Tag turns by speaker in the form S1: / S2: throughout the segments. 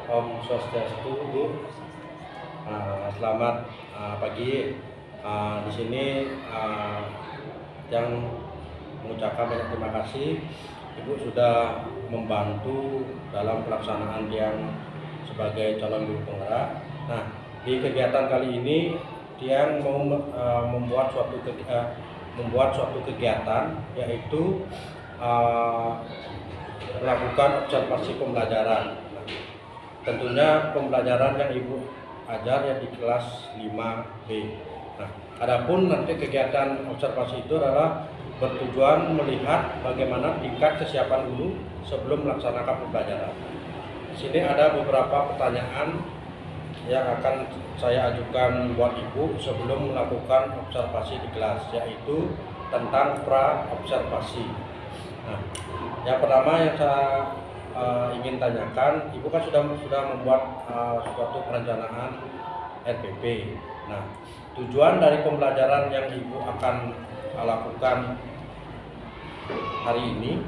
S1: Om Swastiastu, Bu. Selamat pagi. Di sini yang mengucapkan banyak terima kasih, Ibu sudah membantu dalam pelaksanaan yang sebagai calon guru penggerak. Nah, di kegiatan kali ini Tiang mau membuat suatu kegiatan, yaitu melakukan observasi pembelajaran. Nah, tentunya pembelajaran yang Ibu ajar ya di kelas 5B. Nah, adapun nanti kegiatan observasi itu adalah bertujuan melihat bagaimana tingkat kesiapan guru sebelum melaksanakan pembelajaran. Di sini ada beberapa pertanyaan yang akan saya ajukan buat Ibu sebelum melakukan observasi di kelas, yaitu tentang pra-observasi. Nah, yang pertama yang saya ingin tanyakan, Ibu kan sudah membuat suatu perencanaan RPP. Nah, tujuan dari pembelajaran yang Ibu akan lakukan hari ini,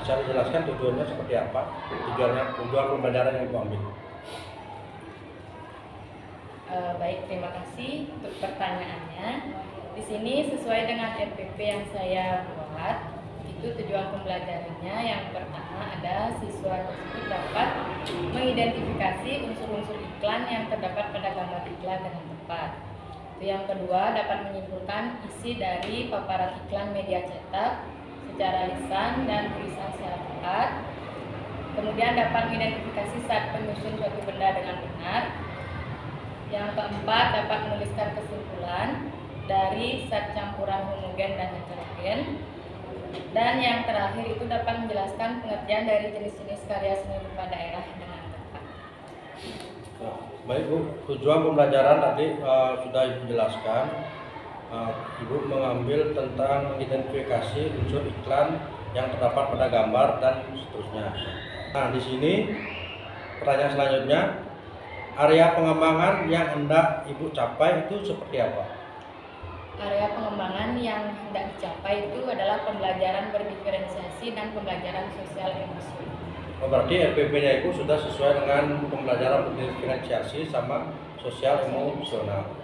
S1: bisa dijelaskan tujuannya seperti apa? Tujuan pembelajaran yang Ibu ambil.
S2: Baik, terima kasih untuk pertanyaannya. Di sini sesuai dengan RPP yang saya buat, itu tujuan pembelajarannya yang pertama ada siswa tersebut dapat mengidentifikasi unsur-unsur iklan yang terdapat pada gambar iklan dengan tepat. Itu yang kedua, dapat menyimpulkan isi dari paparan iklan media cetak secara lisan dan tulisan secara tepat. Kemudian dapat mengidentifikasi saat penyusun suatu benda dengan benar. Yang keempat, dapat menuliskan kesimpulan dari zat campuran homogen dan heterogen. Dan yang terakhir itu dapat menjelaskan pengertian dari jenis-jenis karya seni rupa daerah dengan tepat.
S1: Nah, baik Bu, tujuan pembelajaran tadi sudah Ibu jelaskan. Ibu mengambil tentang identifikasi unsur iklan yang terdapat pada gambar dan seterusnya. Nah, di sini pertanyaan selanjutnya, area pengembangan yang hendak Ibu capai itu seperti apa?
S2: Area pengembangan yang hendak dicapai itu adalah pembelajaran berdiferensiasi dan pembelajaran sosial emosional.
S1: Oh, berarti RPP-nya Ibu sudah sesuai dengan pembelajaran berdiferensiasi sama sosial emosional.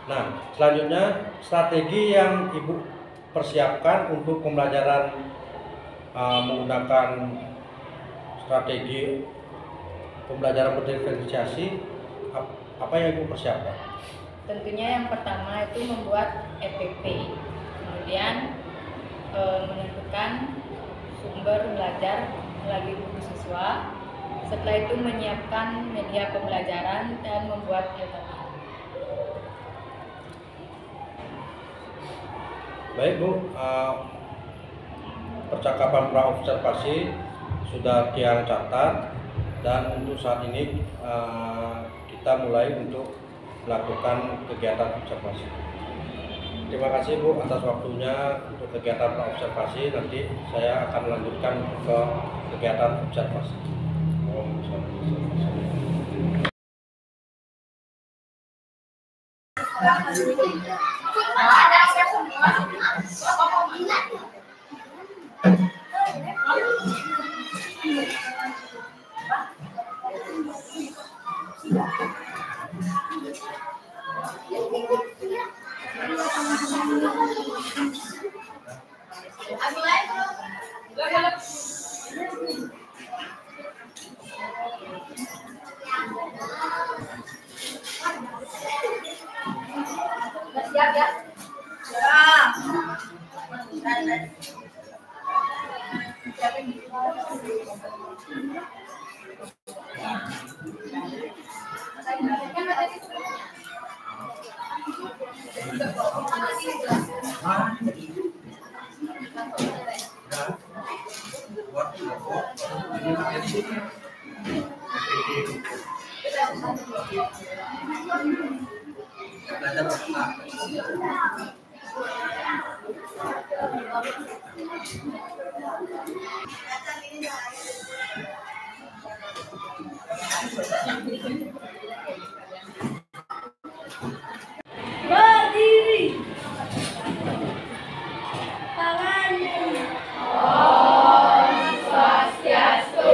S1: Nah, selanjutnya strategi yang Ibu persiapkan untuk pembelajaran menggunakan strategi pembelajaran berdiferensiasi, apa yang Ibu persiapkan?
S2: Tentunya yang pertama itu membuat RPP, kemudian menentukan sumber belajar melalui buku siswa. Setelah itu menyiapkan media pembelajaran dan membuat LKP.
S1: Baik Bu, percakapan pra-observasi sudah Tiang catat, dan untuk saat ini kita mulai untuk melakukan kegiatan observasi. Terima kasih Bu atas waktunya untuk kegiatan observasi. Nanti saya akan melanjutkan ke kegiatan observasi.
S3: Siap ya. Berdiri. Tangan. Om Swastiastu.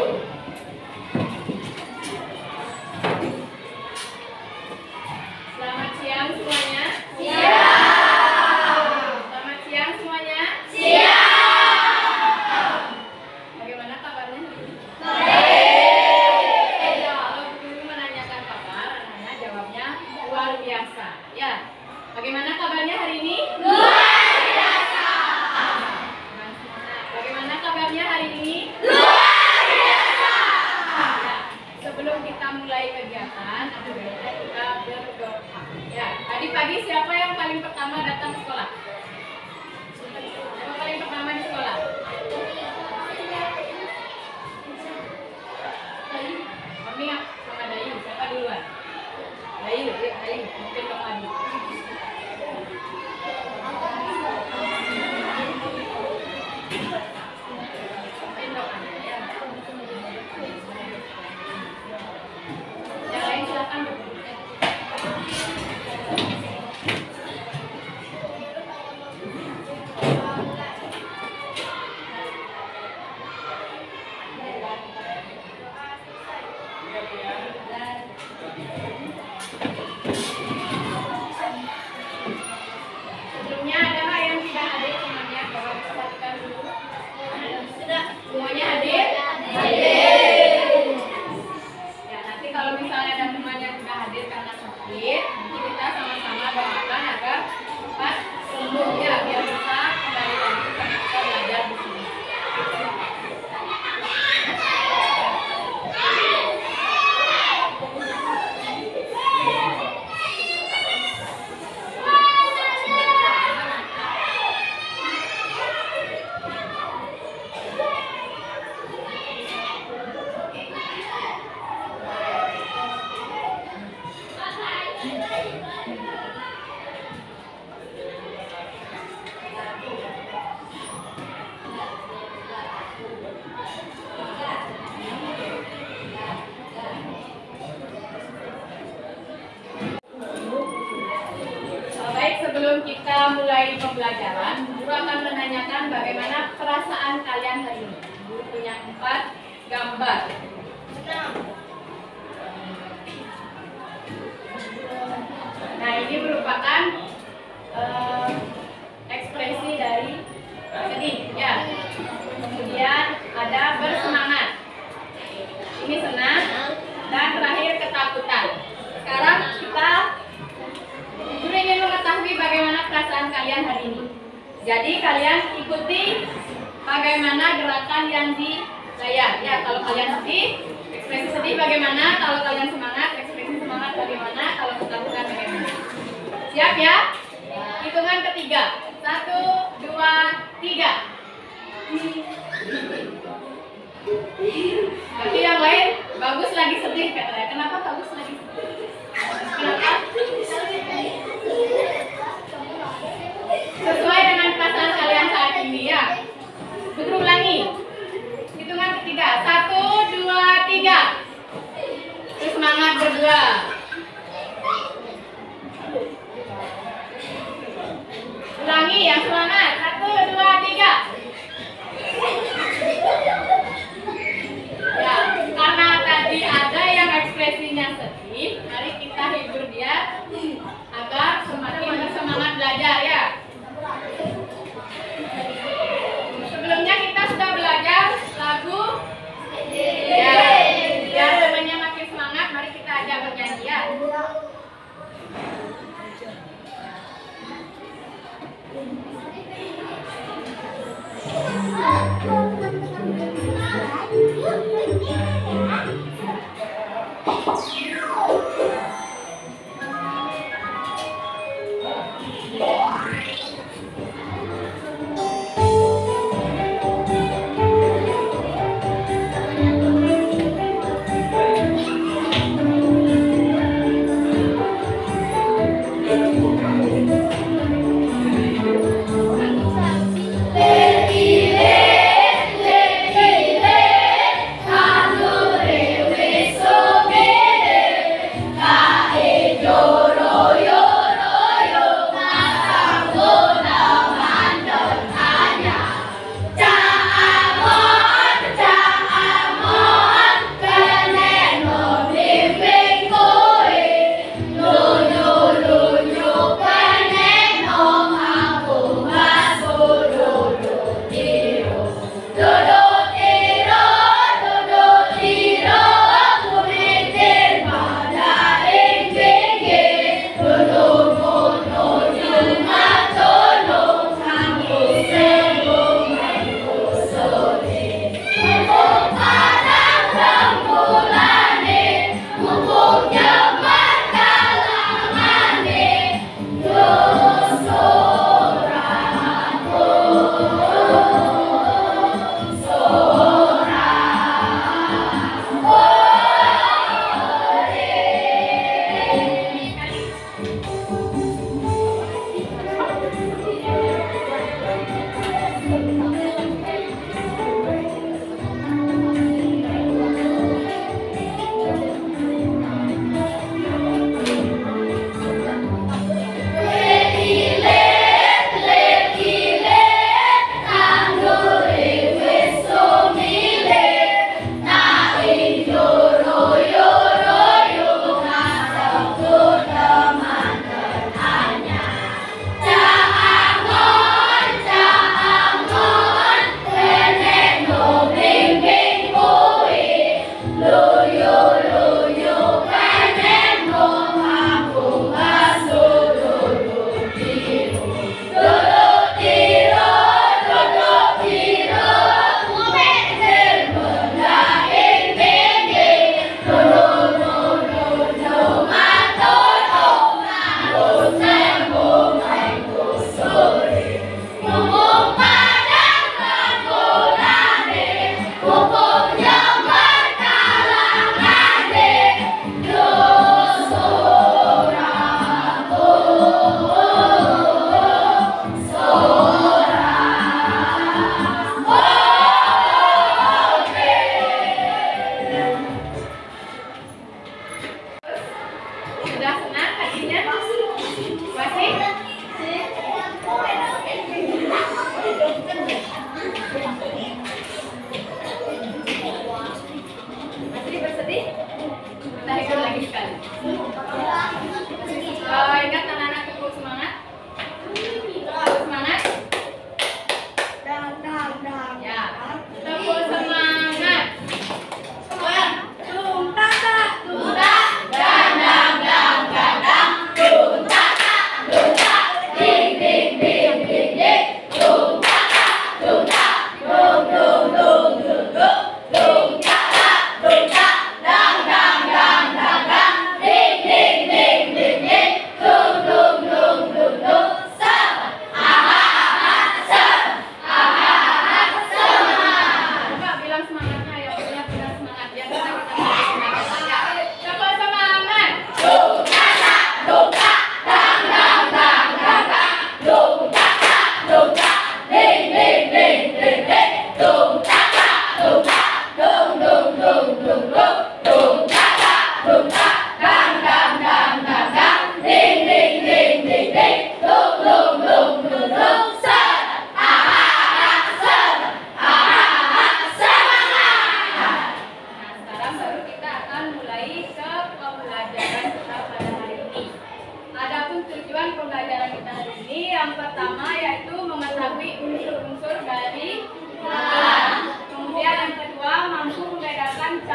S2: 4 gambar. Nah, ini merupakan ekspresi dari sedih, ya. Kemudian ada bersemangat. Ini senang, dan terakhir ketakutan. Sekarang kita ingin mengetahui bagaimana perasaan kalian hari ini. Jadi kalian ikuti bagaimana gerakan yang di layar. Ya, kalau kalian sedih, ekspresi sedih bagaimana? Kalau kalian semangat, ekspresi semangat bagaimana? Kalau ketakutan bagaimana? Siap ya? Hitungan ketiga. 1, 2, 3. Tapi yang lain bagus lagi sedih katanya. Kenapa bagus lagi sedih? Kenapa? Sesuai dengan perasaan kalian saat ini ya. Putar ulangi. Hitungan ketiga. 1, 2, 3. Terus semangat berdua. Ulangi yang semangat. 1, 2, 3.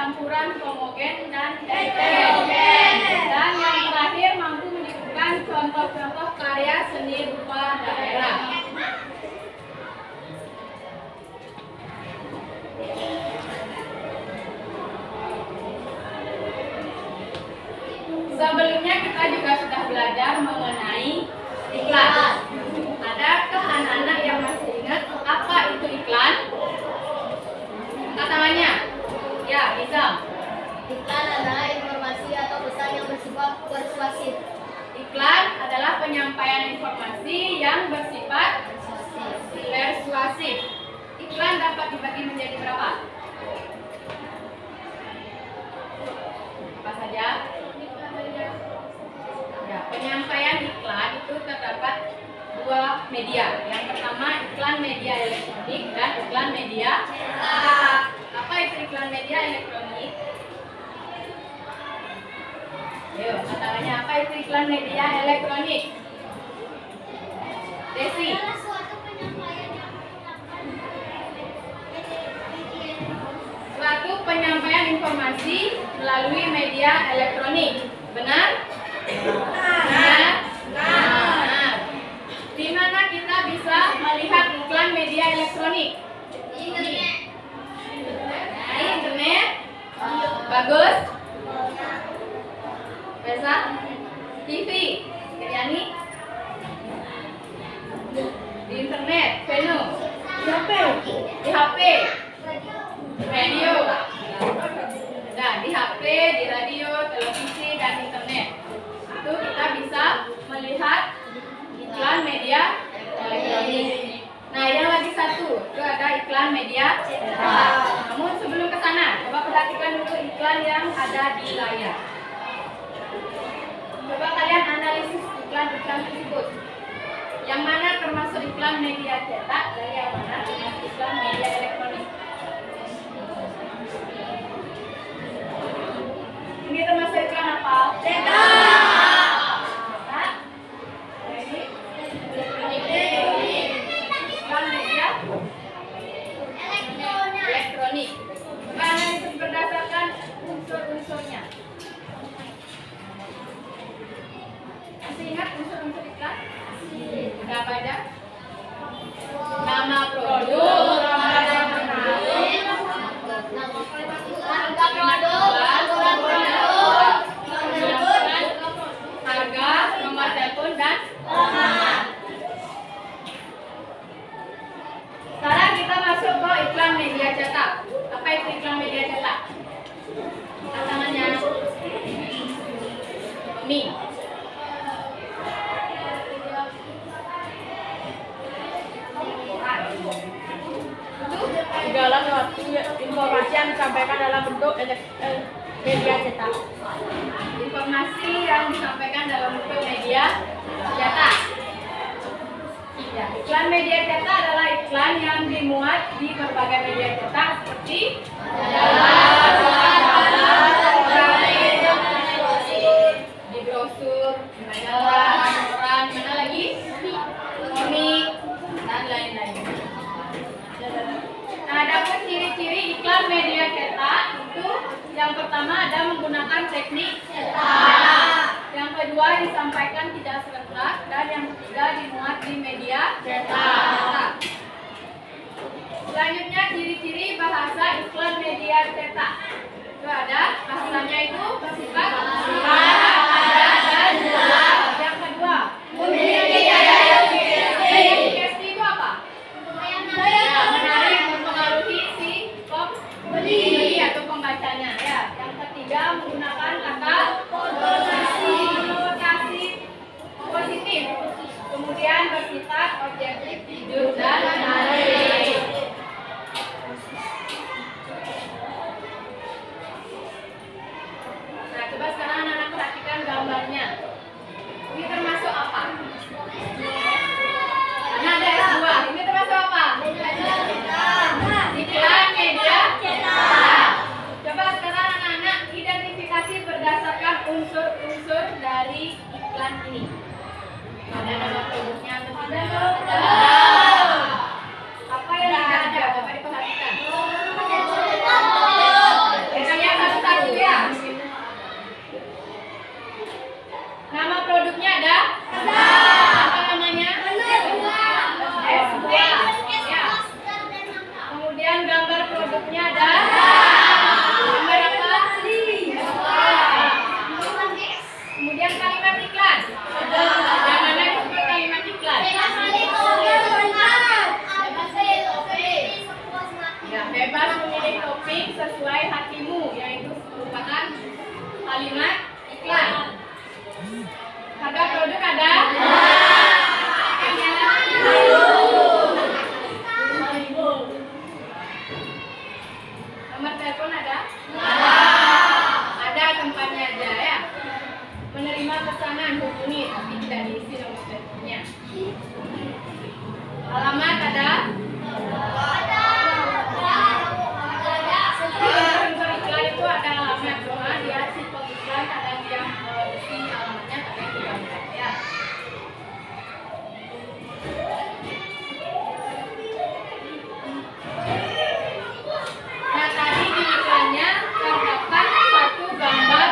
S2: campuran homogen dan heterogen. Dan yang terakhir mampu menyebutkan contoh-contoh karya seni rupa daerah. Sebelumnya kita juga sudah belajar mengenai iklan. Adakah anak-anak yang masih ingat apa itu iklan? Angkat tangannya. Ya, bisa.
S3: Iklan adalah informasi atau pesan yang bersifat persuasif.
S2: Iklan adalah penyampaian informasi yang bersifat persuasif. Iklan dapat dibagi menjadi berapa? Apa saja? Ya, penyampaian iklan itu terdapat dua media. Yang pertama iklan media elektronik dan iklan media cetak. Apa itu iklan media elektronik? Ayo, katanya apa itu iklan media elektronik? Desi. Suatu penyampaian informasi melalui media elektronik. Benar? Benar. Di mana kita bisa melihat iklan media elektronik? Di internet. Bagus. Besa. TV. Keriani. Di internet. Venu. Di HP. Radio. Nah, di HP, di radio, televisi, dan internet. Itu kita bisa melihat iklan media elektronik. Nah, yang lagi satu itu ada iklan media cetak. Namun sebelum ke sana, coba perhatikan dulu iklan yang ada di layar. Coba kalian analisis iklan-iklan tersebut. Yang mana termasuk iklan media cetak dan yang mana termasuk iklan media elektronik? Ini termasuk iklan apa? Cetak. Elektronik. Analisis berdasarkan unsur-unsurnya. Masih ingat unsur-unsur iklan? Ada apa aja? Nama produk, harga nomor telepon dan alamat. Sekarang kita masuk ke iklan media cetak. Apa itu iklan media cetak? Tangannya. Nih.
S4: Segala suatu informasi yang disampaikan dalam bentuk media cetak.
S2: Informasi yang disampaikan dalam bentuk media cetak. Ya, iklan media cetak adalah iklan yang dimuat di berbagai media cetak seperti di brosur, majalah, koran, mana lagi? Komik dan lain-lain. Nah, adapun ciri-ciri iklan media cetak itu yang pertama ada menggunakan teknik cetak. Yang kedua disampaikan tidak serentak dan yang ketiga dimuat di media cetak. Selanjutnya ciri-ciri bahasa iklan media cetak. Itu ada bahasanya itu bersifat padat dan jelas. Yang kedua memiliki gaya sugesti itu apa? Ya, menarik, mempengaruhi si pembeli atau pembacanya. Ya, yang ketiga menggunakan kata positif, kemudian bersifat objektif, jujur dan menarik. Nah, coba Kalimat iklan. Harga produk ada? Nomor telepon ada? Ada, tempatnya aja ya. Menerima pesanan hubungi, tapi tidak diisi nomor teleponnya. Alamat ada? Sensor iklan itu ada alamat, cuma dia si pengiklan kadang dia isi alamatnya, kadang tidak ada ya. Nah, tadi di iklannya terdapat satu gambar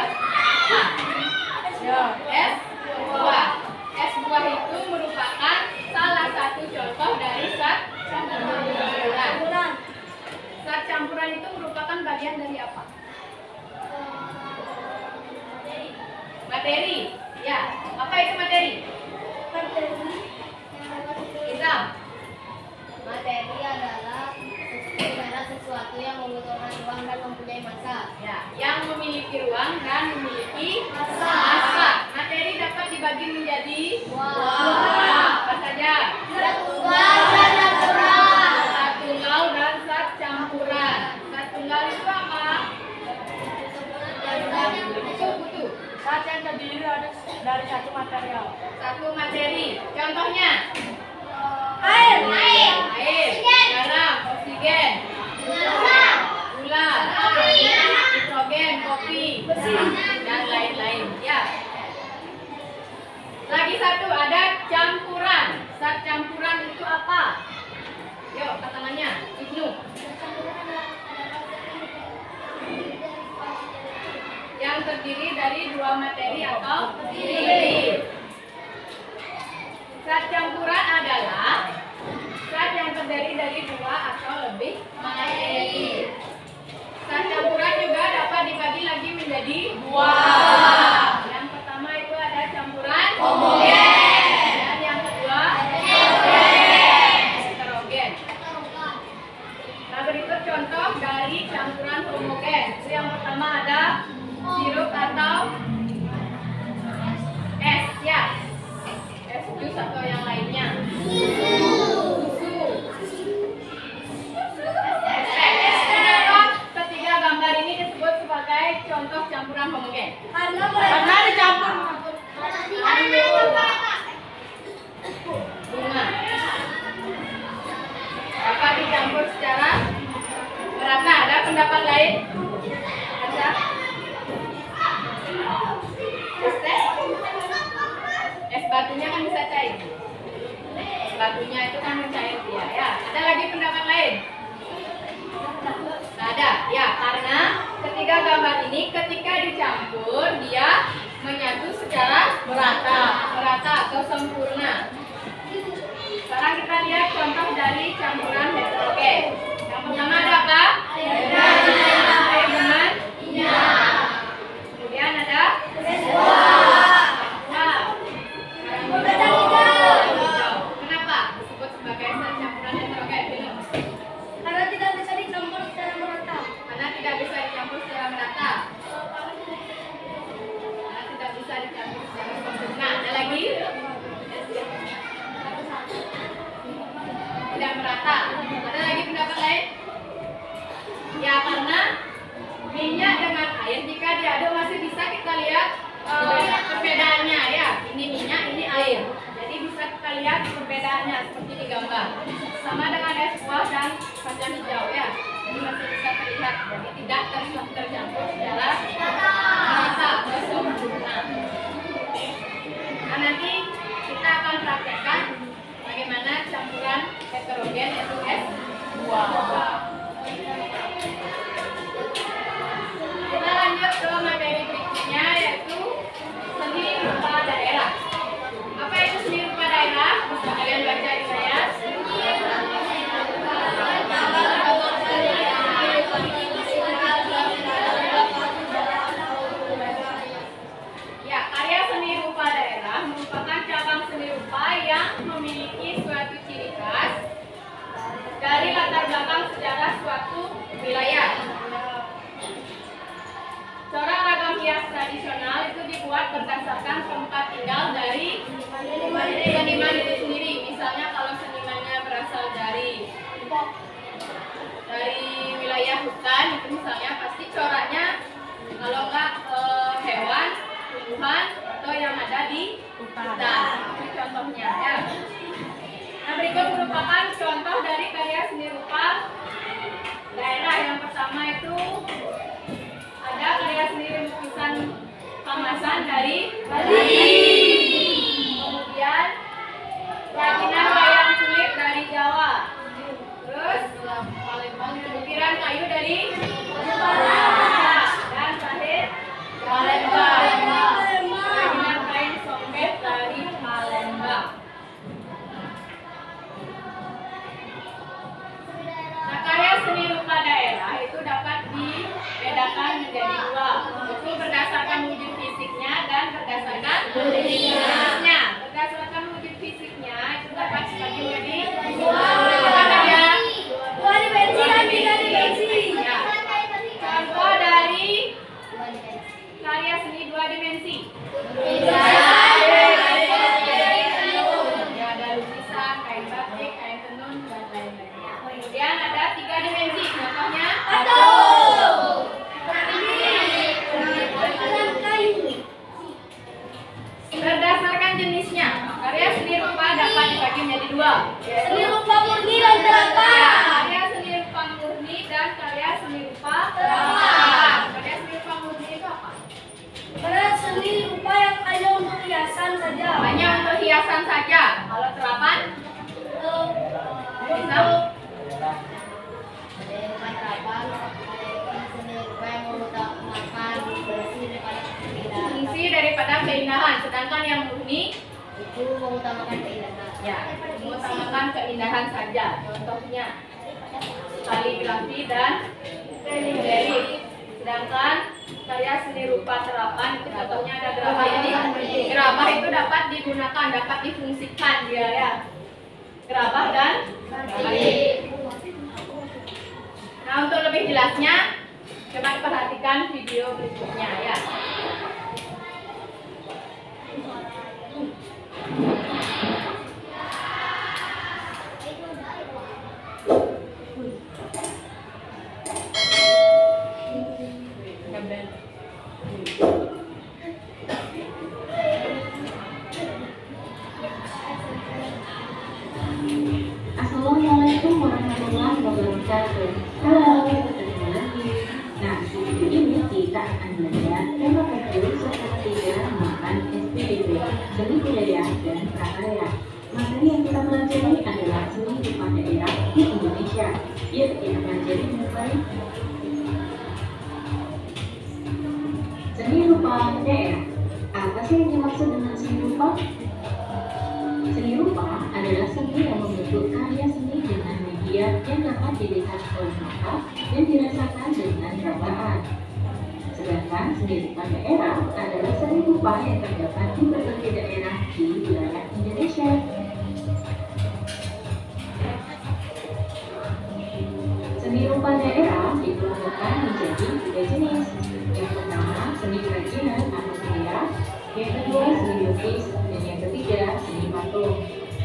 S2: es buah. Es buah itu merupakan salah satu contoh dari zat campuran. Zat campuran itu merupakan bagian dari apa? Materi. Ya, apa itu materi? Izam.
S3: Materi adalah sesuatu yang membutuhkan ruang dan mempunyai massa.
S2: Ya, yang memiliki ruang dan memiliki massa. Materi dapat dibagi menjadi apa saja?
S3: Zat tunggal dan zat campuran.
S2: Zat tunggal dan zat campuran. Zat tunggal itu apa? Butuh.
S4: Zat yang terdiri dari satu material.
S2: Satu materi. Contohnya?
S3: Air.
S2: Garam, oksigen, gula, nitrogen, kopi, dan lain-lain. Ya. Lagi satu ada campuran. Zat campuran itu apa? Yuk, pasangannya. Ibnu. Yang terdiri dari dua materi atau terdiri. Zat campuran adalah zat yang terdiri dari dua atau lebih materi. Zat campuran juga dapat dibagi lagi menjadi dua. Yang pertama itu ada campuran homogen dan yang kedua heterogen. Nah, berikut contoh dari campuran homogen. Yang pertama ada sirup atau es, ya. Es jus atau yang lainnya. Ketiga gambar ini disebut sebagai contoh campuran homogen.
S4: Karena dicampur.
S2: Bunga. Dapat dicampur secara merata. Ada pendapat lain? Ada? Es teh? Es batunya kan bisa cair. Es batunya itu kan mencair dia, ya. Ada lagi pendapat lain? Nggak ada, ya, karena ketiga gambar ini ketika dicampur dia menyatu secara merata atau sempurna. Sekarang kita lihat contoh dari campuran heterogen. Yang pertama ada apa? Air dengan minyak. Kemudian ada kenapa disebut sebagai zat campuran heterogen?
S3: Karena tidak bisa dicampur secara merata.
S2: Karena tidak bisa dicampur secara merata. Nah, ada lagi? Tidak merata. Ada lagi pendapat lain? Ya, karena minyak dengan air jika diaduk masih bisa kita lihat perbedaannya, ya. Ini minyak, ini air. Jadi bisa kita lihat perbedaannya seperti di gambar. Sama dengan es buah dan kacang hijau, ya. Jadi masih bisa terlihat. Jadi tidak tercampur secara merata atau sempurna. Nah, nanti kita akan praktekkan bagaimana campuran heterogen yaitu es buah. Kita lanjut ke materi berikutnya yaitu seni rupa daerah. Apa itu seni rupa daerah? Bisa kalian baca di saya. dibuat berdasarkan tempat tinggal dari seniman itu sendiri. Misalnya kalau senimannya berasal dari wilayah hutan, itu misalnya pasti coraknya kalau nggak hewan, tumbuhan, atau yang ada di hutan. Itu contohnya ya. Nah, berikut merupakan contoh dari karya seni rupa daerah. Yang pertama itu ada karya seni lukisan Kamasan dari Bali. Kemudian kerajinan wayang kulit dari Jawa. Terus ukiran kayu dari Palembang. Dan terakhir Palembang. Kerajinan kain sompet dari Palembang. Nah, karya seni rupa daerah itu dapat dibedakan menjadi dua, itu berdasarkan wujud fisiknya dan berdasarkan jenisnya. Berdasarkan wujud fisiknya itu dapat dibagi menjadi dua dimensi dan tiga dimensi. Ya. Contoh dari karya seni dua dimensi. Ya, ada lukisan, kain batik, kain tenun, dan lain-lainnya. Kemudian ada tiga dimensi, contohnya berdasarkan jenisnya. Karya seni rupa dapat dibagi menjadi dua,
S3: Seni rupa murni dan terapan.
S2: karya seni rupa murni dan karya seni rupa terapan. Karya seni rupa murni itu apa?
S3: Karya seni rupa yang hanya untuk hiasan saja.
S2: Hanya untuk hiasan saja. Kalau terapan bisa fungsi daripada keindahan, sedangkan yang murni
S3: itu mengutamakan keindahan.
S2: ya mengutamakan keindahan saja. Contohnya kaligrafi dan relief. Sedangkan karya seni rupa terapan itu contohnya ada gerabah. Jadi gerabah itu dapat digunakan, dapat difungsikan dia ya. Gerabah dan relief. Nah, untuk lebih jelasnya coba perhatikan video berikutnya ya.
S5: Assalamualaikum warahmatullahi wabarakatuh. Halo, ketemu lagi. Nah, di video ini kita akan belajar tema modul seperti makan SPDP, seni budaya dan prakarya. Materi yang kita pelajari adalah seni rupa daerah di Indonesia. Yuk kita pelajari mulai. Seni rupa daerah. Apa sih yang dimaksud dengan seni rupa? Seni rupa adalah seni yang membentuk karya seni dengan media yang dapat dilihat oleh mata dan dirasakan dengan perasaan. Sedangkan seni rupa daerah adalah seni rupa yang terdapat di berbagai daerah di wilayah Indonesia. Seni rupa daerah dikelompokkan menjadi tiga jenis. Yang pertama, seni kerajinan atau karya. Yang kedua, seni lukis. Dan yang ketiga, seni patung.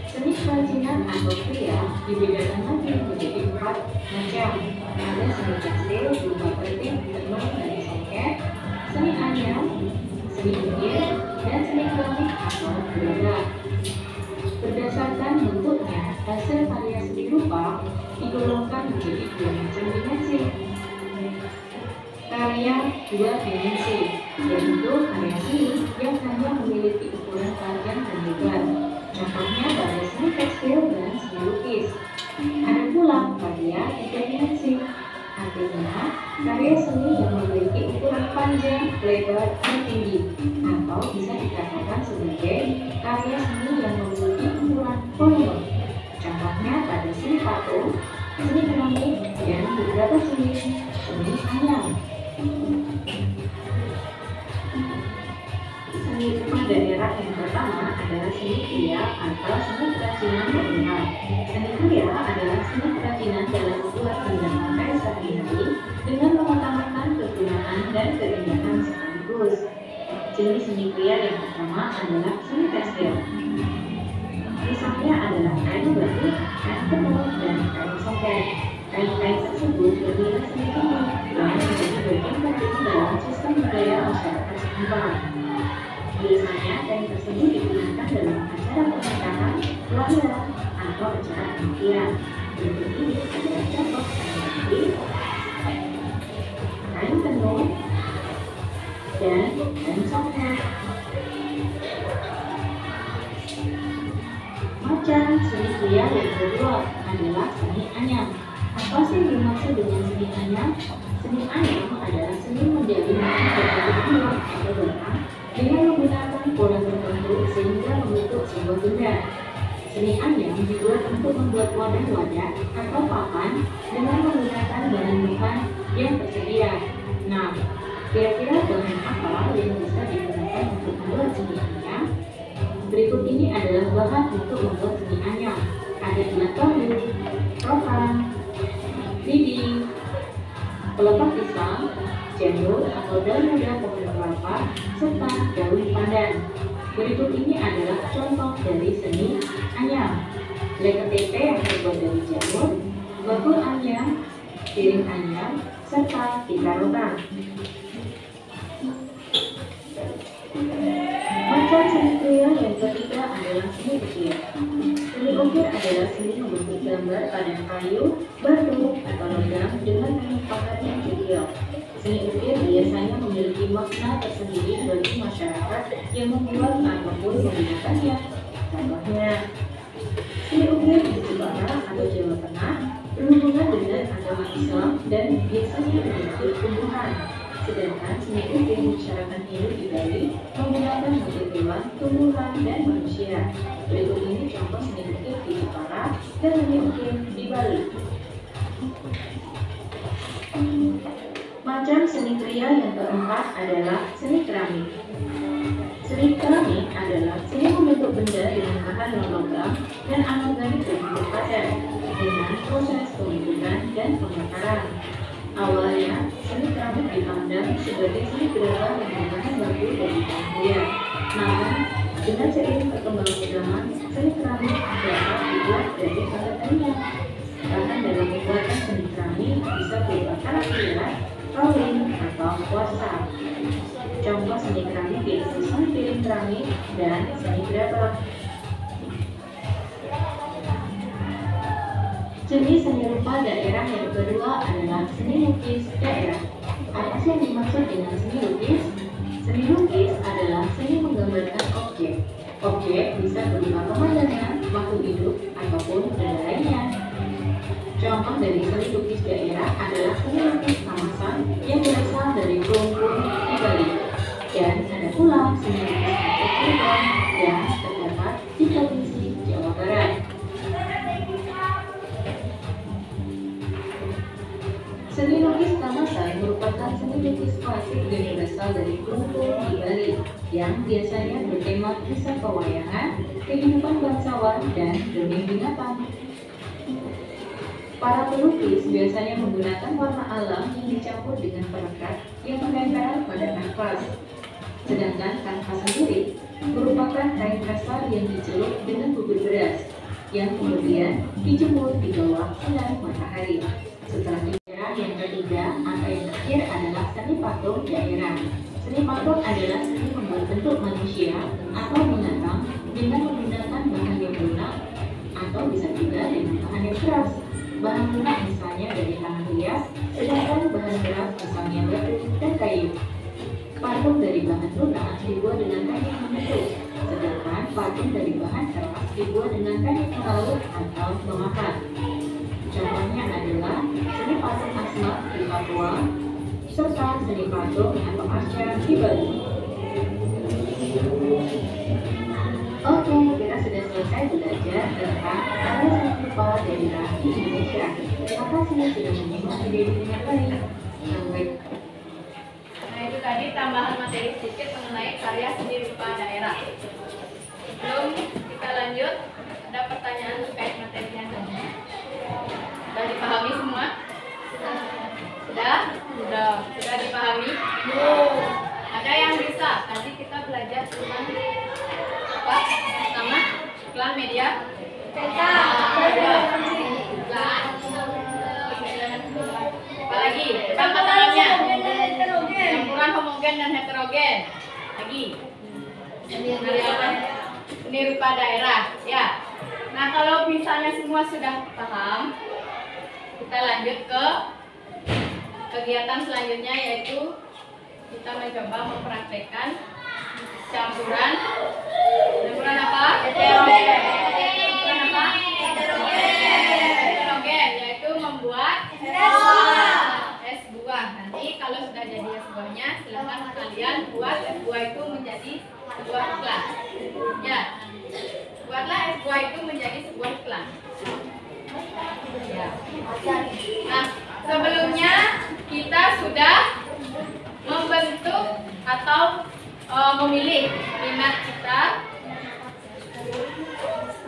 S5: Seni kerajinan atau kriya dibedakan lagi menjadi 4 macam. Ada seni tekstil berupa batik, tenun, dan songket, seni anyam, seni ukir, dan seni keramik atau gerabah. Berdasarkan bentuknya, hasil karya seni rupa digolongkan menjadi 2 macam dimensi. Karya 2 dimensi, yaitu karya seni yang hanya memiliki ukuran panjang dan lebar. Contohnya pada seni tekstil dan seni lukis. Ada pula karya 3 dimensi, artinya karya seni yang memiliki ukuran panjang, lebar, dan tinggi, atau bisa dikatakan sebagai karya seni yang memiliki ukuran volume. Contohnya pada seni patung, seni keramik, dan beberapa seni anyam. Seni rupa daerah yang pertama adalah seni kriya atau seni kerajinan daerah. Seni kriya adalah seni kerajinan dalam membuat benda pakai sehari-hari dengan mengutamakan kegunaan dan keindahan sekaligus. Jenis seni kria yang pertama adalah seni tekstil. Misalnya adalah kain batik, kain tenun, dan kain songket. Kain-kain tersebut bernilai seni tinggi dan menjadi bagian penting dalam sistem budaya masyarakat setempat. Biasanya kain tersebut digunakan dalam acara pernikahan, pelaminan, atau acara kematian. Berikut ini adalah contoh kain batik, kain tenun, dan kain songket. Macam seni kria yang kedua adalah seni anyam. Apa sih dimaksud dengan seni anyam? Seni anyam adalah seni menjalin hubungan berbentuk bulat atau benang dengan menggunakan pola tertentu sehingga membentuk sebuah benda. Seni anyam dibuat untuk membuat wadah-wadah atau papan dengan menggunakan bahan-bahan yang tersedia. Nah, kira-kira bahan apa yang bisa digunakan untuk membuat seni anyam? Berikut ini adalah bahan untuk membuat seni anyam. Ada ilat bambu, rotan, lidi, pelepah pisang, cendol atau daun muda pohon kelapa, serta daun pandan. Berikut ini adalah contoh dari seni anyam. Leketete yang terbuat dari jamur, bakul anyam, piring anyam, serta tikar rotan. Macam seni kria yang ketiga adalah seni ukir. Seni ukir adalah seni membentuk gambar pada kayu, batu, atau logam dengan penyempakan yang detail. Seni ukir biasanya memiliki makna tersendiri bagi masyarakat yang membuat ataupun menggunakannya. Contohnya, seni ukir di Jepara atau Jawa Tengah berhubungan dengan agama Islam dan biasanya berbentuk tumbuhan. Sedangkan seni ukir masyarakat Hindu di Bali menggunakan motif hewan, tumbuhan, dan manusia. Berikut ini contoh seni ukir di Jepara dan seni ukir di Bali. Macam seni kria yang keempat adalah seni keramik. Seni keramik adalah seni membentuk benda dengan bahan non-logam dan anorganik berbentuk padat dengan proses pembentukan dan pembakaran. Awalnya, seni keramik dipandang sebagai seni gerakan yang menggunakan batu dari kayu. Namun, dengan seiring perkembangan zaman, seni keramik dapat dibuat dari bahan lainnya. Bahan dalam pembuatan seni keramik bisa berupa karat liat, rolling, atau kuarsa. Contoh seni keramik yaitu seni piring keramik dan seni gerabah. Jenis seni rupa daerah yang kedua adalah seni lukis daerah. Apa sih yang dimaksud dengan seni lukis? Seni lukis adalah seni menggambarkan objek. Objek bisa berupa pemandangan, makhluk hidup, ataupun benda lainnya. Contoh dari seni lukis daerah adalah seni lukis Kamasan yang berasal dari Lumpur di Bali. Dan ada pula seni lukis Cirebon yang terdapat di Provinsi Jawa Barat. Seni lukis Kamasan merupakan seni lukis klasik yang berasal dari Lumpur di Bali yang biasanya bertema kisah pewayangan, kehidupan bangsawan, dan dongeng binatang. Para pelukis biasanya menggunakan warna alam yang dicampur dengan perekat yang menempel pada kanvas. Sedangkan kanvas sendiri merupakan kain kasar yang dicelup dengan bubur beras yang kemudian dijemur di bawah sinar matahari. Setelah daerah yang ketiga atau yang terakhir adalah seni patung daerah. Seni patung adalah seni membuat bentuk manusia atau binatang dengan menggunakan bahan yang lunak atau bisa juga dengan bahan yang keras. Bahan lunak misalnya dari tanah liat, sedangkan bahan keras misalnya batu dan kayu. Patung dari bahan lunak dibuat dengan teknik membentuk, sedangkan patung dari bahan keras dibuat dengan teknik melaut atau memahat. Contohnya adalah seni patung Asmat di Papua, serta seni patung atau Asya di Bali. Oke, kita sudah selesai belajar tentang karya seni rupa daerah di Indonesia. Terima kasih sudah menyimak video ini dengan baik. Sampai.
S2: Nah, itu tadi tambahan materi sedikit mengenai karya seni rupa daerah. Sebelum kita lanjut, ada pertanyaan terkait materinya. Sudah dipahami semua? Sudah? Sudah dipahami? Ada yang bisa? Tadi kita lihat iklan apa? Pertama, iklan media. Apa lagi? Angkat tangannya. Campuran homogen dan heterogen. Lagi. Ini rupa daerah. Ya. Nah, kalau misalnya semua sudah paham, kita lanjut ke kegiatan selanjutnya, yaitu kita mencoba mempraktekkan campuran apa? Campuran apa? Heterogen, yaitu membuat es buah. Nanti kalau sudah jadi es buahnya, silakan kalian buat es buah itu menjadi sebuah iklan. Ya, buatlah es buah itu menjadi sebuah iklan. Ya. Nah, sebelumnya kita sudah membentuk atau memilih minat kita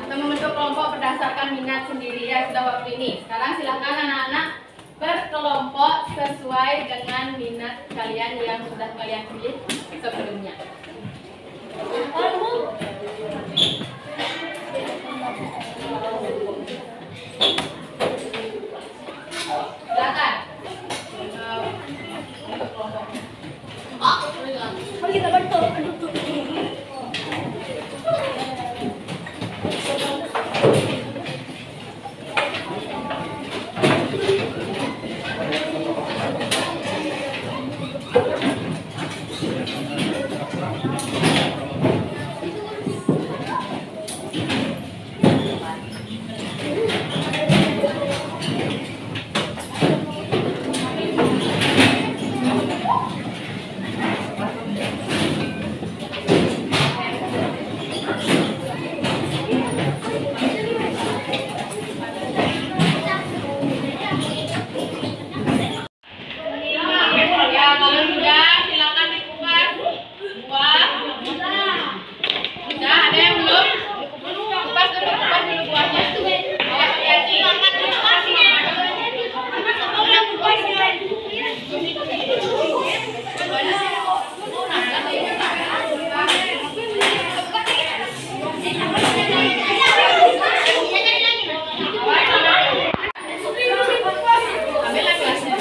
S2: atau membentuk kelompok berdasarkan minat sendiri ya sudah waktu ini. Sekarang silakan anak-anak berkelompok sesuai dengan minat kalian yang sudah kalian pilih sebelumnya. Silakan.
S3: Mari kita bantu.
S2: Ya, kalau sudah silakan dikupas buah. Sudah ada yang belum? Kupas dulu buahnya. Hati-hati. Ambillah gelasnya.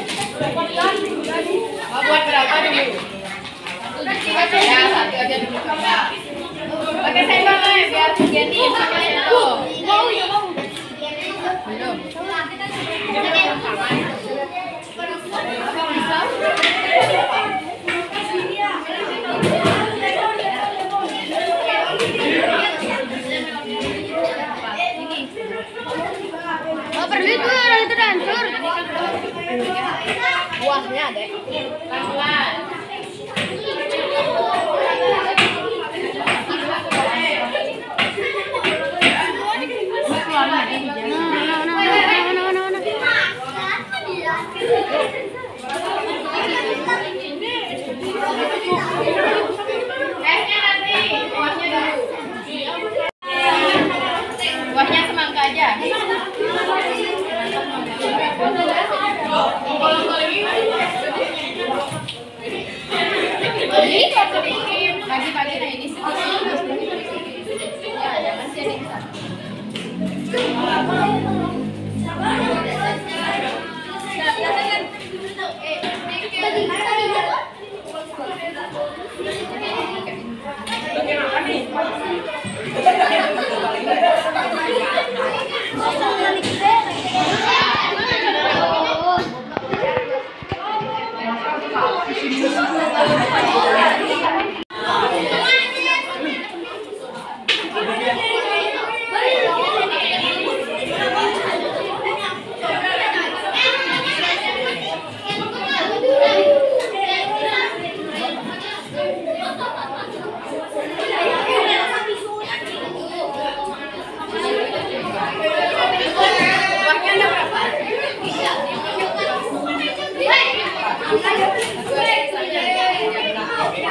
S2: Mau buat berapa dulu? Ya, satu aja dulu kakak. Pakai sendok nih biar jadi pakai sendok.
S3: Mau ya mau.
S2: Belum.
S3: Oh, pergi tuh orang itu hancur. Buahnya ada.
S2: Pelan-pelan. Esnya nanti, buahnya dulu. Buahnya semangka aja. Pagi-pagi nah ini sedikit. Ya, jangan jadi satu. Buahnya ada berapa? Satu aja saja.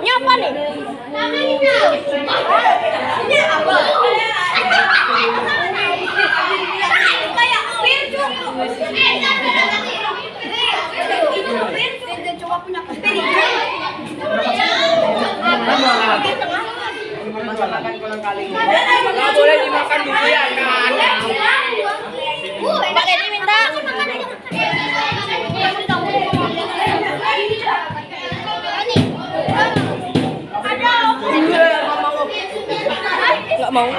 S3: Nyapa nih? Coba punya
S4: boleh dimakan dulu ya kan.
S3: Pak Edi minta.
S4: Nggak mau.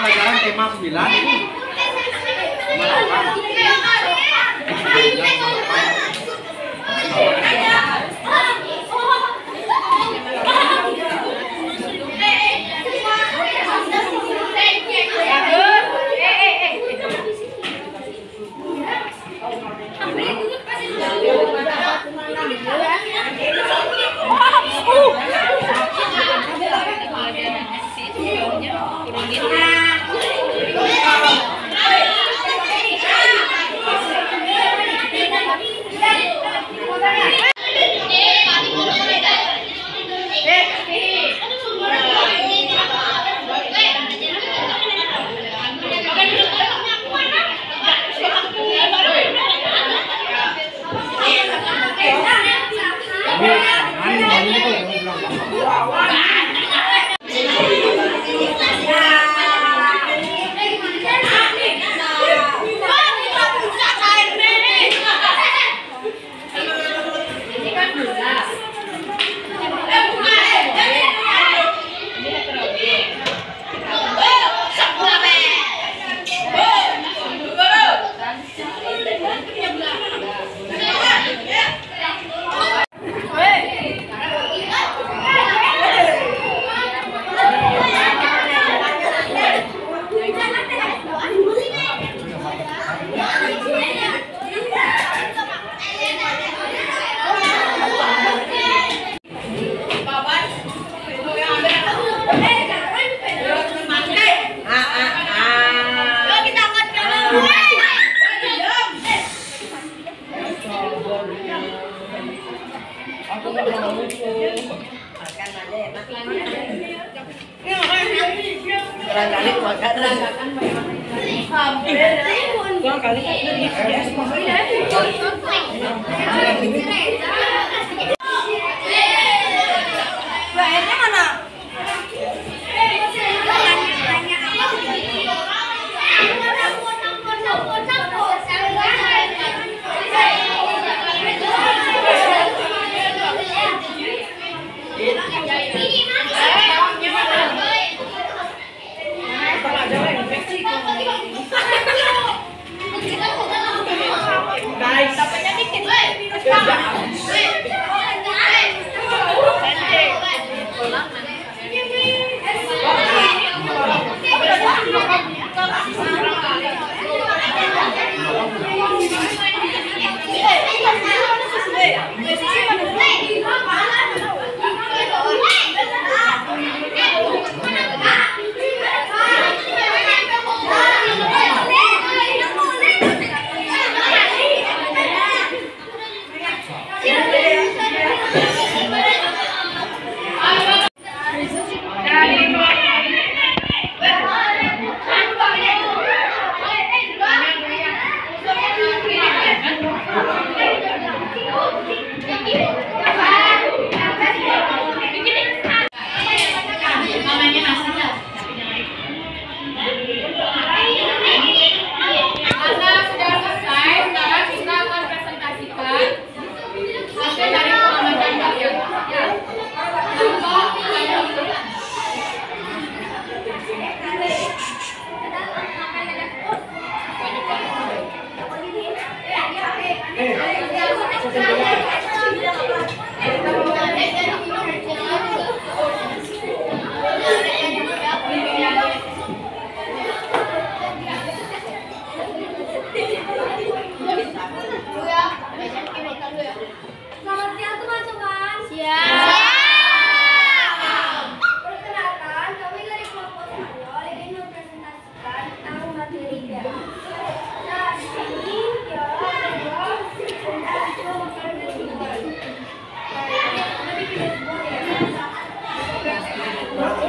S1: Pelajaran tema 9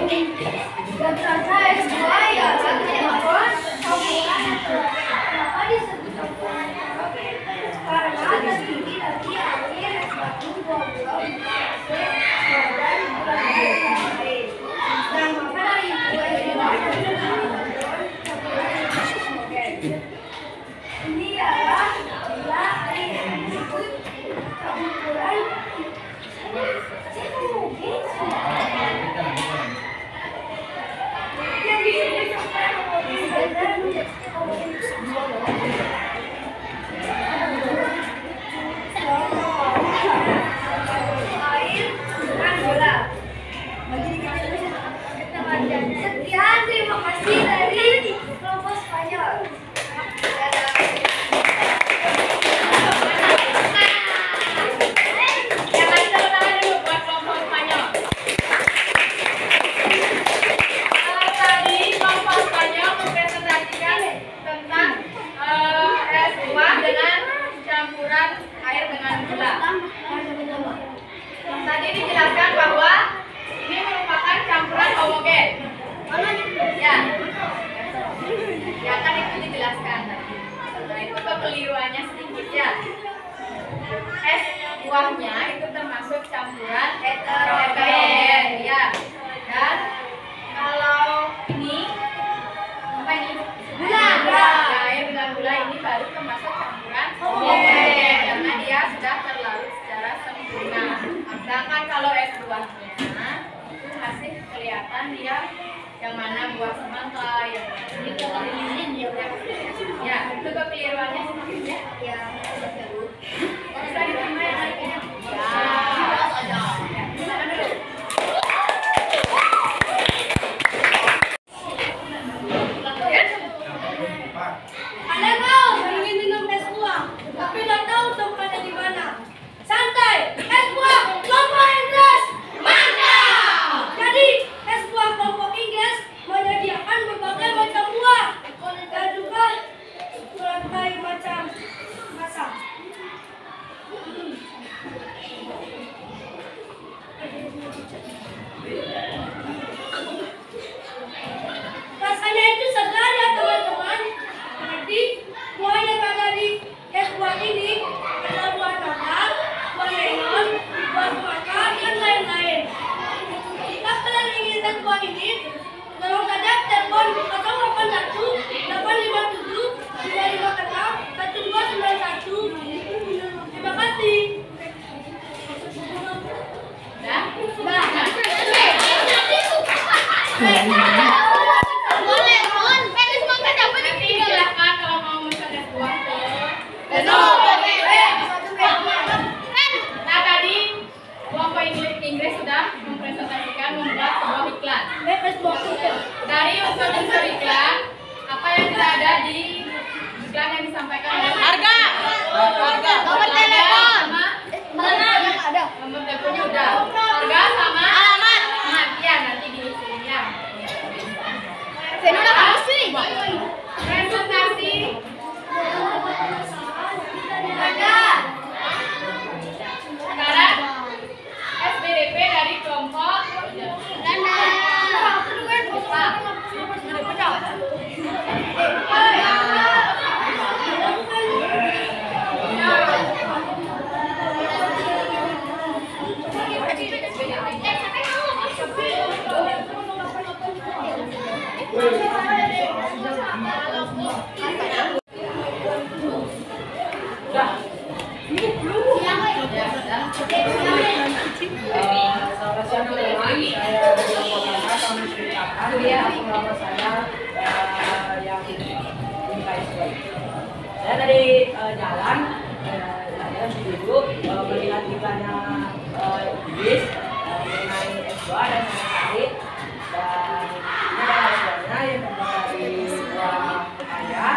S3: Dan terasa S2 ya kan campuran kenapa disebut karena tertinggi dari akhir S1 dan maka dari ini adalah disebut campuran yang disebut air dengan bola. Sekian, terima kasih dari kelompok Spanyol.
S2: Jangan tepuk tangan dulu buat kelompok Spanyol. Tadi kelompok Spanyol mempresentasikan tentang S2 dengan campuran air dengan gula. Tadi dijelaskan bahwa ini merupakan campuran homogen. Ya, ya kan itu dijelaskan tadi. Nah itu kekeliruannya sedikit ya. Es buahnya itu termasuk campuran heterogen, ya. Dan kalau ini apa ini? Gula. Ya, air dengan gula ini baru termasuk campuran homogen karena dia sudah terlarut secara sempurna. Sedangkan kalau es buahnya itu masih kelihatan dia yang mana buah semangka, yang mana buah lilin, ya itu kekeliruannya sedikit ya. Bisa ditambahin lagi ya. Gimana dulu?
S3: Ada kau ingin minum es buah, tapi nggak tahu tempatnya di mana. Santai, es buah kelompok Inggris, mantap. Jadi es buah kelompok Inggris menyediakan berbagai macam buah dan juga berbagai macam rasa. Rasanya itu segar ya teman-teman. Jadi buah yang ada di es buah ini adalah buah naga, buah lemon, buah semangka, dan lain-lain. Jika kalian ingin es buah ini, tolong saja telepon 081 857 556 1291. Terima kasih. Boleh, Mon. Penis semangka dapat
S2: Nanti silakan kalau mau pesan es buah tuh. Nah tadi kelompok Inggris sudah mempresentasikan membuat sebuah iklan. Dari unsur-unsur iklan, apa yang tidak ada di iklan yang disampaikan oleh harga, nomor telepon,
S3: ada.
S2: nomor teleponnya udah, harga sama alamat. Ya nanti diisinya.
S3: Saya udah bagus sih.
S2: Presentasi
S3: Ada.
S2: sekarang SBDP dari kelompok
S4: Saya dari jalan duduk melihat iklannya Inggris mengenai S2 dan saya tertarik, dan ini adalah S2-nya yang terbuat dari buah paya.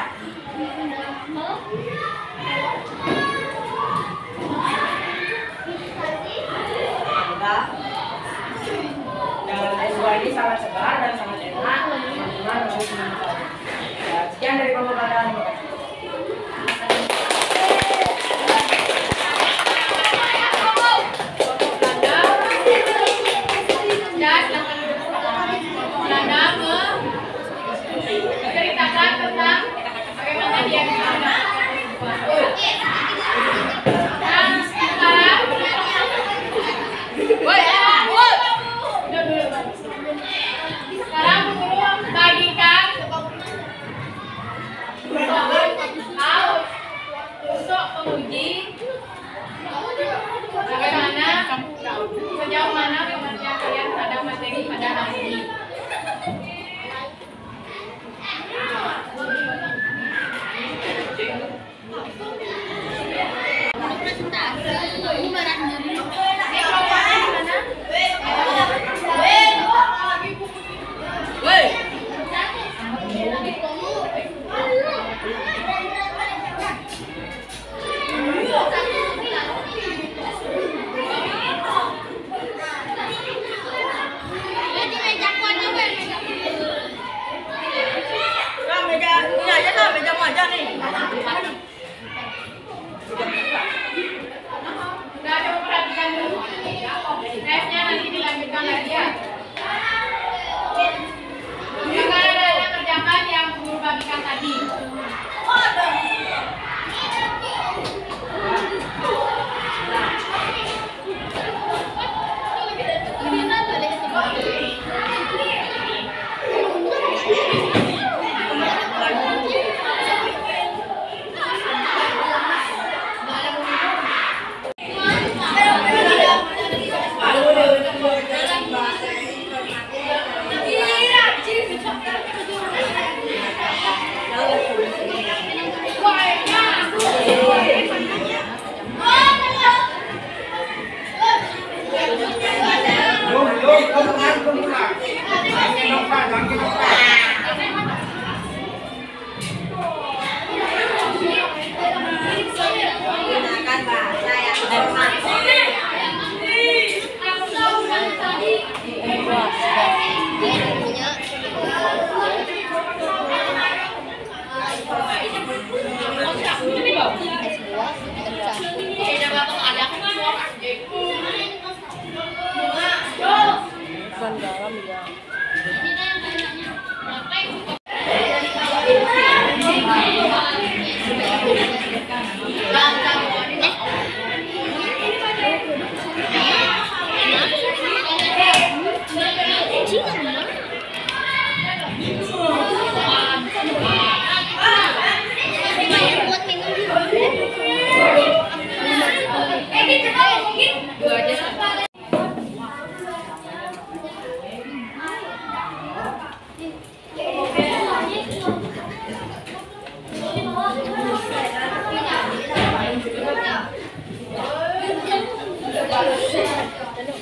S4: Dan S2 ini sangat segar dan sangat enak, teman-teman harus mencoba. Sekian dari kelompok badan.
S2: Sekarang guru bagikan untuk penguji bagaimana sejauh mana pengertian kalian terhadap materi pada hari ini. Sudah coba perhatikan dulu. Tesnya nanti dilanjutkan lagi ya. Silakan ada kerjakan yang guru bagikan tadi.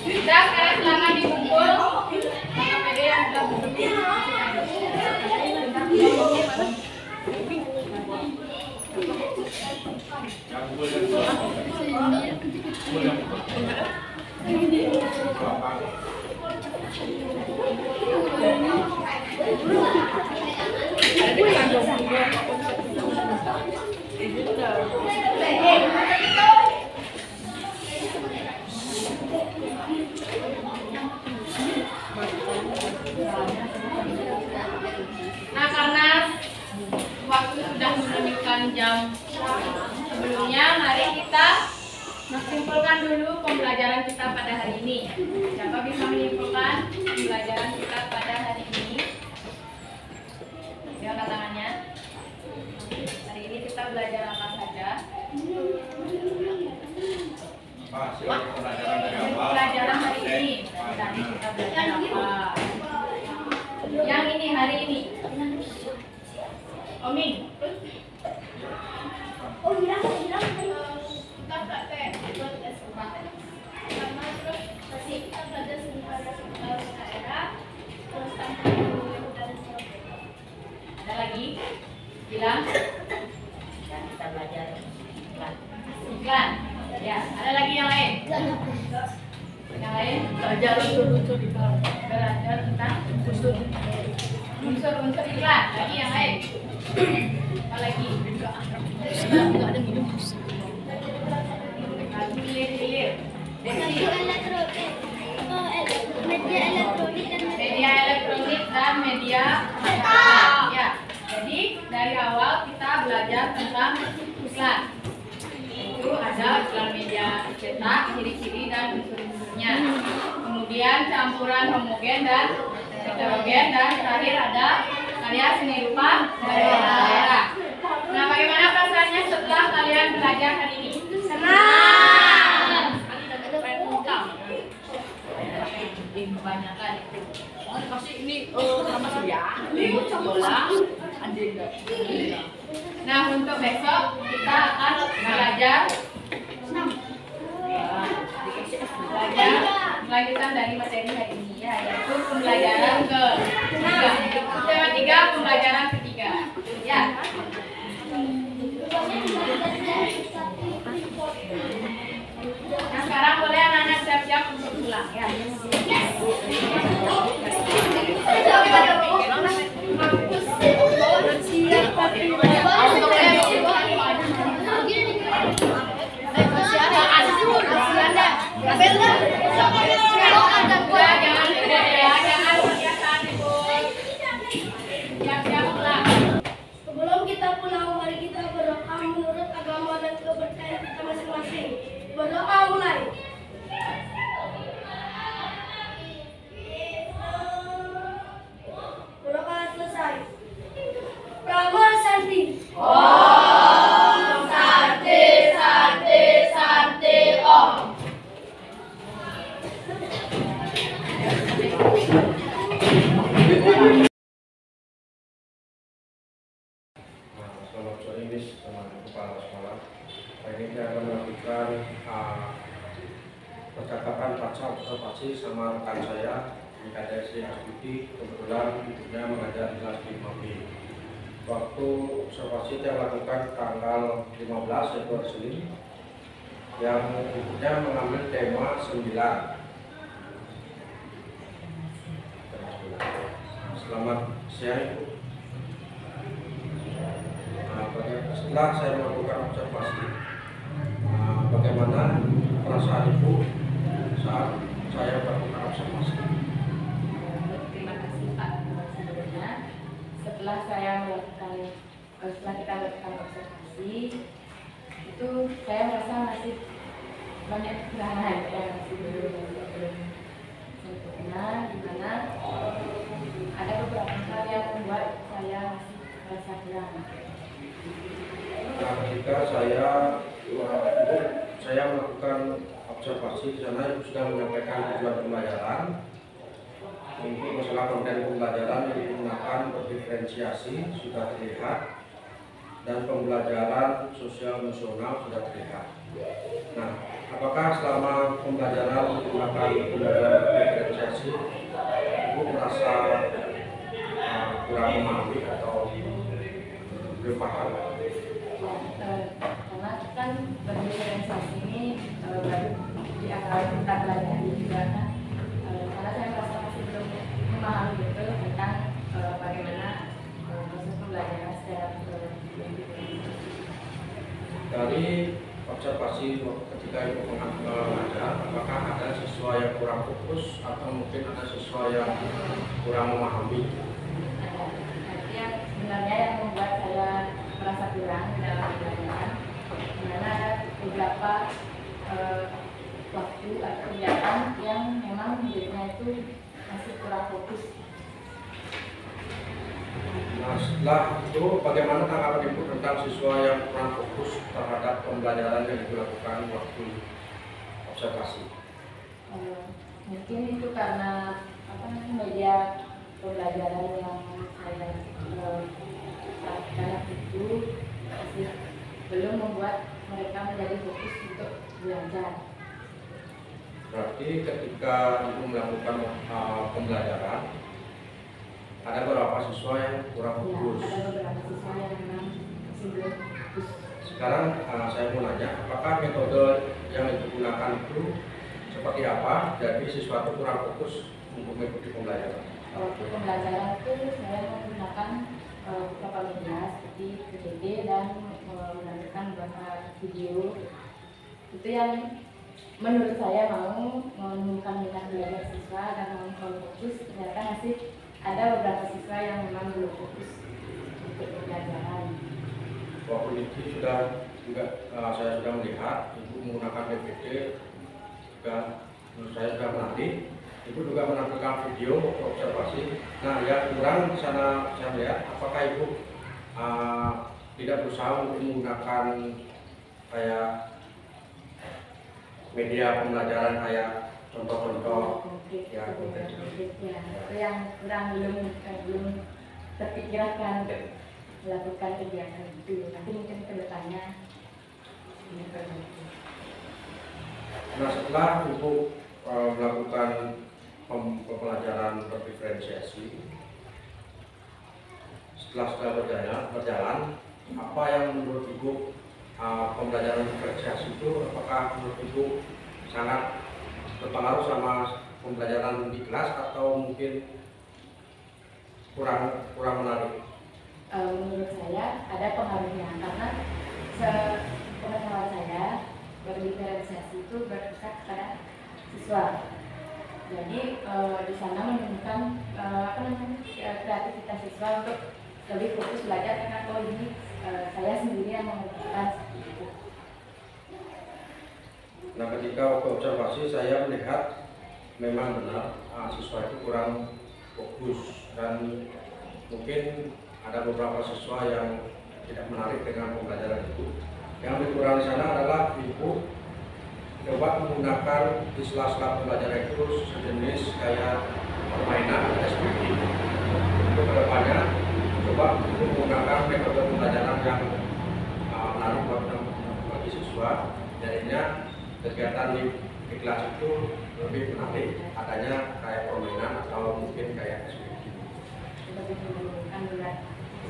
S2: Sudah, sekarang silakan dikumpul. PD yang sudah Nah, karena waktu sudah menunjukkan jam sebelumnya, mari kita simpulkan dulu pembelajaran kita pada hari ini. Siapa bisa menyimpulkan pembelajaran kita pada hari ini? Ya, angkat tangannya. Hari ini kita belajar apa saja? Pelajaran hari ini. Tadi kita belajar apa? Yang ini hari ini. Omin.
S3: Oh iya, iya.
S2: Kita praktek sama terus pasti kita belajar sebentar daerah terus sampai dan ada lagi bilang dan kita belajar iklan ya, ada lagi yang lain belajar lucu-lucu di kelas, belajar tentang unsur-unsur iklan, lagi yang lain apa lagi nggak ada minum hilir-hilir media elektronik dan media cetak ya. Jadi dari awal kita belajar tentang iklan. Itu ada iklan media cetak, ciri-ciri dan unsur-unsurnya. Kemudian campuran homogen dan heterogen, dan terakhir ada karya seni rupa daerah. Nah, bagaimana perasaannya setelah kalian belajar hari ini?
S3: Senang.
S2: Kebanyakan itu. Pasti ini nama surya, bola, Nah, untuk besok kita akan belajar lanjutan dari materi hari ini, ya, yaitu pembelajaran ketiga. Tema 3, pembelajaran ketiga. Ya. Nah, sekarang boleh anak-anak siap-siap untuk pulang, ya.
S3: Sebelum kita pulang, mari kita berdoa menurut agama dan kepercayaan kita masing-masing. Berdoa mulai. Berdoa selesai. Prama Santi.
S2: Om Santi Santi Santi Om.
S1: Selamat sore Miss, teman kepala sekolah. Hari ini saya akan melakukan percakapan baca observasi sama rekan saya di KTSD Astuti. Kebetulan ibunya mengajar di kelas 5B. Waktu observasi saya lakukan tanggal 15 yaitu hari Senin, yang ibunya mengambil tema 9. Selamat siang Ibu. Setelah saya melakukan observasi, bagaimana perasaan Ibu saat saya melakukan observasi?
S2: Terima kasih Pak. Sebelumnya, setelah kita melakukan observasi, itu saya merasa masih banyak kekurangan, ya, masih belum sempurna, di mana ada beberapa hal yang membuat saya masih merasa kurang.
S1: Nah, ketika saya melakukan observasi di sana, Ibu sudah menyampaikan tujuan pembelajaran. Untuk masalah konten pembelajaran yang digunakan berdiferensiasi sudah terlihat, dan pembelajaran sosial emosional sudah terlihat. Nah, apakah selama pembelajaran menggunakan pembelajaran berdiferensiasi, Ibu merasa kurang memahami atau belum paham?
S2: Karena kan berdiferensiasi ini baru di awal kita pelajari juga kan, karena saya merasa masih belum memahami betul tentang bagaimana proses pembelajaran secara
S1: Dari observasi ketika Ibu mengajar, apakah ada siswa yang kurang fokus atau mungkin ada siswa yang kurang memahami?
S2: yang sebenarnya yang membuat saya merasa kurang dalam pembelajaran, di mana ada beberapa waktu atau kegiatan yang memang muridnya itu masih kurang fokus.
S1: Nah, setelah itu bagaimana tanggapan Ibu tentang siswa yang kurang fokus terhadap pembelajaran yang dilakukan waktu observasi?
S2: Mungkin itu karena media pembelajaran yang saya lakukan itu masih belum membuat mereka menjadi fokus untuk belajar.
S1: Berarti ketika Ibu melakukan pembelajaran, ada beberapa siswa yang kurang
S2: Ya,
S1: fokus.
S2: ada beberapa siswa yang memang masih belum fokus.
S1: Sekarang saya mau nanya, apakah metode yang digunakan itu seperti apa? Jadi siswa itu kurang fokus untuk mengikuti pembelajaran.
S2: Waktu pembelajaran itu saya menggunakan beberapa media seperti PPT dan menampilkan beberapa video. Itu yang menurut saya mau menumbuhkan minat belajar siswa dan mau fokus. Ternyata masih ada beberapa siswa yang memang belum fokus untuk pembelajaran.
S1: Waktu itu saya sudah melihat Ibu menggunakan PPT juga, menurut saya sudah menarik. Ibu juga menampilkan video observasi. Nah, yang kurang di sana saya lihat, apakah Ibu tidak berusaha untuk menggunakan kayak media pembelajaran kayak contoh-contoh ya,
S2: konkret ya. Itu yang kurang belum terpikirkan untuk melakukan kegiatan itu. Nanti mungkin ke depannya ini perlu.
S1: Nah, setelah Ibu melakukan pembelajaran berdiferensiasi, setelah berjalan, apa yang menurut Ibu pembelajaran diferensiasi itu, apakah menurut Ibu sangat berpengaruh sama pembelajaran di kelas atau mungkin kurang menarik?
S2: Menurut saya ada pengaruhnya karena pengetahuan saya berdiferensiasi itu berpusat kepada siswa. Jadi di sana menemukan kreativitas siswa untuk lebih fokus belajar karena kalau ini saya sendiri yang mengumpulkan seperti itu.
S1: Nah, ketika observasi saya melihat memang benar siswa itu kurang fokus dan mungkin ada beberapa siswa yang tidak menarik dengan pembelajaran itu. Yang lebih kurang di sana adalah Ibu coba menggunakan di sela-sela pembelajaran itu sejenis kayak permainan SPG. Untuk kedepannya coba menggunakan metode pembelajaran yang menarik bagi siswa. Jadinya kegiatan di kelas itu lebih menarik, adanya kayak permainan atau mungkin kayak SPG.
S2: Lebih menunjukkan minat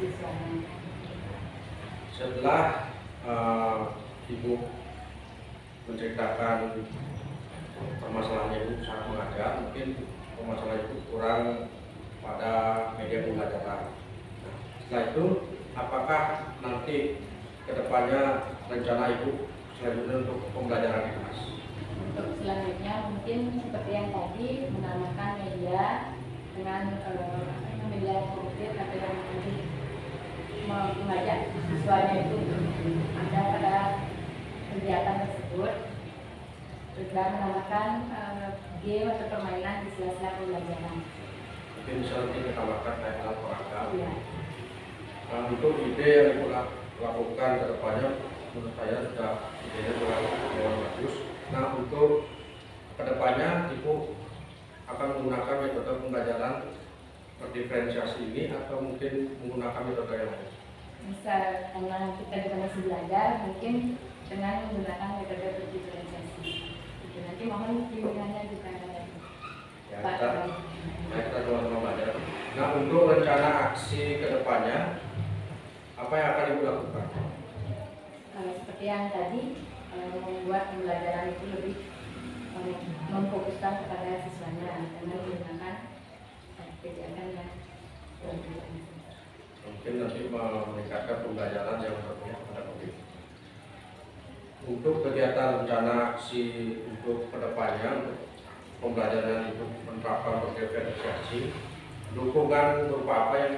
S2: siswanya.
S1: Setelah Ibu menceritakan permasalahannya Ibu saat mengajar, mungkin permasalahan Ibu kurang pada media pembelajaran. Nah, setelah itu, apakah nanti kedepannya rencana Ibu selanjutnya untuk pembelajaran di kelas?
S2: Untuk selanjutnya mungkin seperti yang tadi menambahkan media dengan media yang konkret atau yang lebih mengajak siswanya itu ada pada kegiatan tersebut, juga menambahkan game atau permainan di sela-sela pembelajaran.
S1: Mungkin bisa nanti kita tambahkan kayak alat peraga.
S2: Iya.
S1: Nah, untuk ide yang Ibu lakukan ke depannya, menurut saya sudah idenya sudah bagus. Nah, untuk kedepannya Ibu akan menggunakan metode pembelajaran berdiferensiasi ini atau mungkin menggunakan metode yang lain?
S2: Bisa, karena kita juga masih belajar, mungkin dengan menggunakan metode berdiferensiasi. Itu nanti mohon bimbingannya juga ada.
S1: Ya, kita sama-sama belajar. Nah, untuk rencana aksi kedepannya, apa yang akan Ibu lakukan?
S2: Seperti yang tadi, membuat pembelajaran itu lebih memfokuskan kepada siswanya dengan menggunakan kegiatan yang berdiferensiasi.
S1: Mungkin nanti meningkatkan pembelajaran yang berpihak pada publik. Untuk kegiatan rencana aksi untuk kedepannya, untuk pembelajaran itu menerapkan berdiferensiasi, dukungan berupa apa yang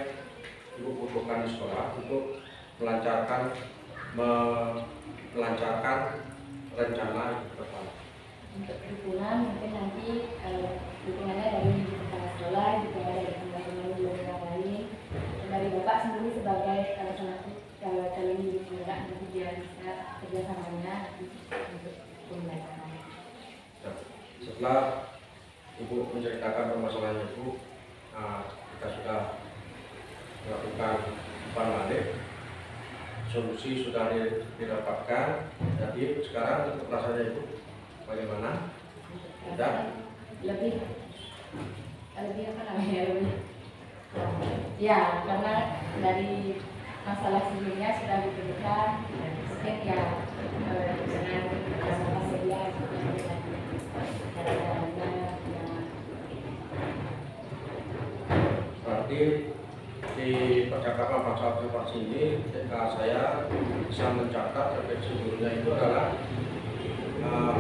S1: Ibu butuhkan di sekolah untuk melancarkan rencana itu ke depan?
S2: Untuk dukungan mungkin nanti dukungannya dari kepala sekolah, juga dari teman-teman guru yang lain, dari Bapak sendiri sebagai selaku calon guru penggerak, nanti dia bisa kerjasamanya untuk pembelajaran.
S1: Nah, setelah Ibu menceritakan permasalahan Ibu, kita sudah melakukan umpan balik, solusi sudah didapatkan. Jadi sekarang untuk rasanya Ibu bagaimana? Sudah?
S2: Lebih apa namanya, lebih ya, karena dari masalah sebelumnya sudah diberikan, mungkin ya dengan apa saja
S1: Berarti di percakapan pasal observasi ini, saya bisa mencatat refleksi gurunya itu adalah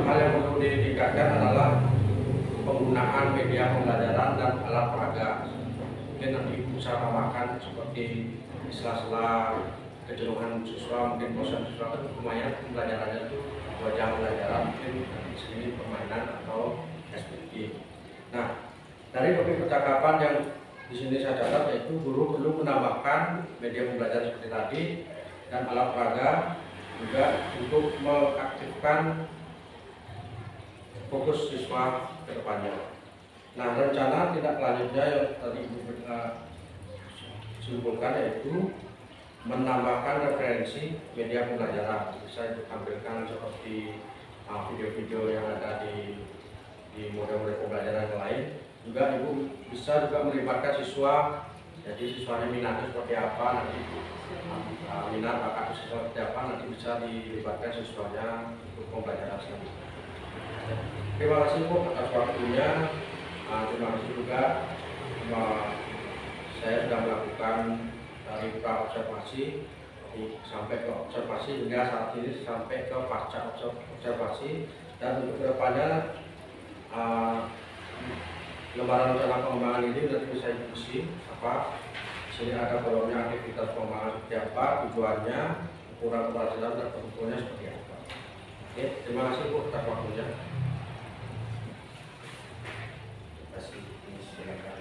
S1: hal yang perlu ditingkatkan adalah penggunaan media pembelajaran dan alat peraga. Mungkin nanti bisa tambahkan seperti di sela-sela kejenuhan siswa, mungkin bosan siswa kan lumayan pembelajarannya itu 2 jam pelajaran, mungkin di sini permainan atau SPG. Nah, Dari topik percakapan yang di sini saya catat yaitu guru perlu menambahkan media pembelajaran seperti tadi dan alat peraga juga untuk mengaktifkan fokus siswa ke depannya. Nah, rencana tindak lanjutnya yang tadi Ibu simpulkan yaitu menambahkan referensi media pembelajaran. Bisa ditampilkan seperti video-video yang ada di model-model pembelajaran yang lain. Juga Ibu bisa juga melibatkan siswa, jadi siswanya minatnya seperti apa, nanti minat bakat siswa seperti apa, nanti bisa dilibatkan siswanya untuk pembelajaran selanjutnya. Terima kasih Bu atas waktunya. Terima kasih juga saya sudah melakukan dari pra observasi sampai ke observasi hingga saat ini sampai ke pasca observasi, dan untuk kedepannya lembaran rencana pengembangan ini nanti bisa diskusi apa sini ada kolomnya aktivitas pengembangan seperti apa, tujuannya, ukuran keberhasilan dan bentuknya seperti apa. Oke, terima kasih Bu atas waktunya. Terima kasih. Silakan.